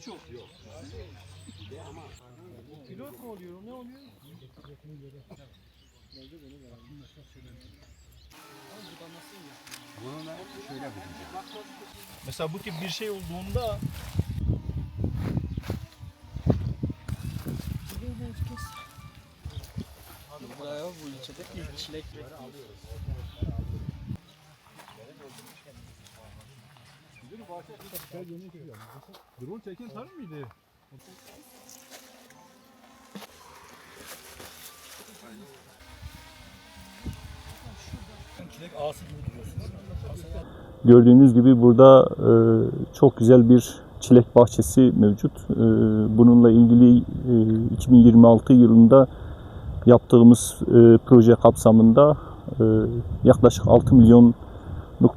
Çok yok. Pilot mu oluyor? Ne oluyor? Bunu da şöyle yapacağım. Mesela bu tip bir şey olduğunda Buraya bu ilçede ilk çilek alıyoruz. drone çeken tarım mıydı? Çilek ağası gibi duruyorsunuz. Gördüğünüz gibi burada çok güzel bir çilek bahçesi mevcut. Bununla ilgili 2026 yılında yaptığımız proje kapsamında yaklaşık 6 milyonluk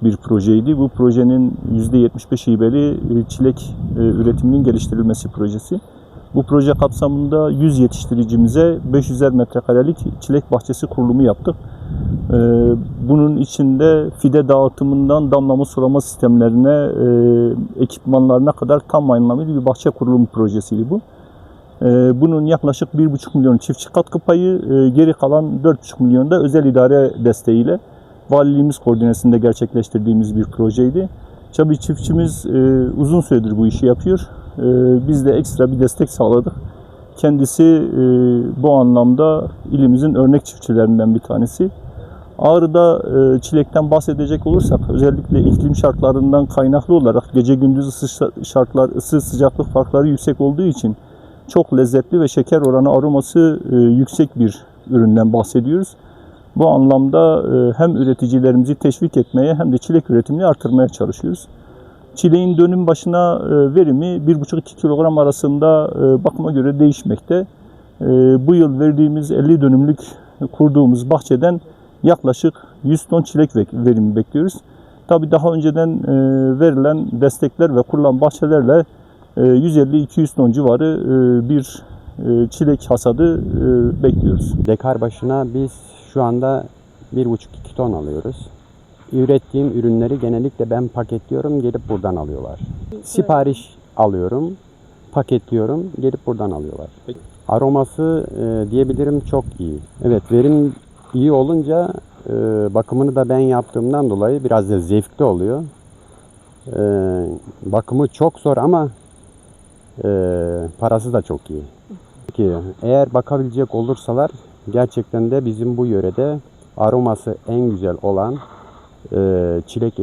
bir projeydi. Bu projenin %75 hibeli çilek üretiminin geliştirilmesi projesi. Bu proje kapsamında 100 yetiştiricimize 500'er metrekarelik çilek bahçesi kurulumu yaptık. Bunun içinde fide dağıtımından damlama sulama sistemlerine, ekipmanlarına kadar tam anlamıyla bir bahçe kurulumu projesiydi bu. Bunun yaklaşık 1,5 milyon çiftçi katkı payı, geri kalan 4,5 milyon da özel idare desteğiyle valiliğimiz koordinesinde gerçekleştirdiğimiz bir projeydi. Tabii çiftçimiz uzun süredir bu işi yapıyor. Biz de ekstra bir destek sağladık. Kendisi bu anlamda ilimizin örnek çiftçilerinden bir tanesi. Ağrı'da çilekten bahsedecek olursak özellikle iklim şartlarından kaynaklı olarak gece gündüz ısı sıcaklık farkları yüksek olduğu için çok lezzetli ve şeker oranı aroması yüksek bir üründen bahsediyoruz. Bu anlamda hem üreticilerimizi teşvik etmeye hem de çilek üretimini artırmaya çalışıyoruz. Çileğin dönüm başına verimi 1,5-2 kilogram arasında bakıma göre değişmekte. Bu yıl verdiğimiz 50 dönümlük kurduğumuz bahçeden yaklaşık 100 ton çilek verimi bekliyoruz. Tabii daha önceden verilen destekler ve kurulan bahçelerle 150-200 ton civarı bir çilek hasadı bekliyoruz. Dekar başına biz şu anda 1,5-2 ton alıyoruz. Ürettiğim ürünleri genellikle ben paketliyorum, gelip buradan alıyorlar. Sipariş alıyorum, paketliyorum, gelip buradan alıyorlar. Aroması diyebilirim çok iyi. Evet, verim iyi olunca bakımını da ben yaptığımdan dolayı biraz da zevkli oluyor. Bakımı çok zor ama parası da çok iyi. Peki, eğer bakabilecek olursalar gerçekten de bizim bu yörede aroması en güzel olan çilek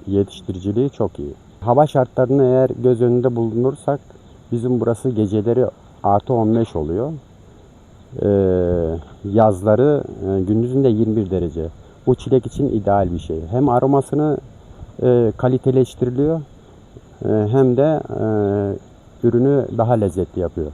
yetiştiriciliği çok iyi. Hava şartlarını eğer göz önünde bulundurursak bizim burası geceleri +15 oluyor. Yazları gündüzünde 21 derece. Bu çilek için ideal bir şey. Hem aromasını kaliteleştiriliyor hem de ürünü daha lezzetli yapıyor.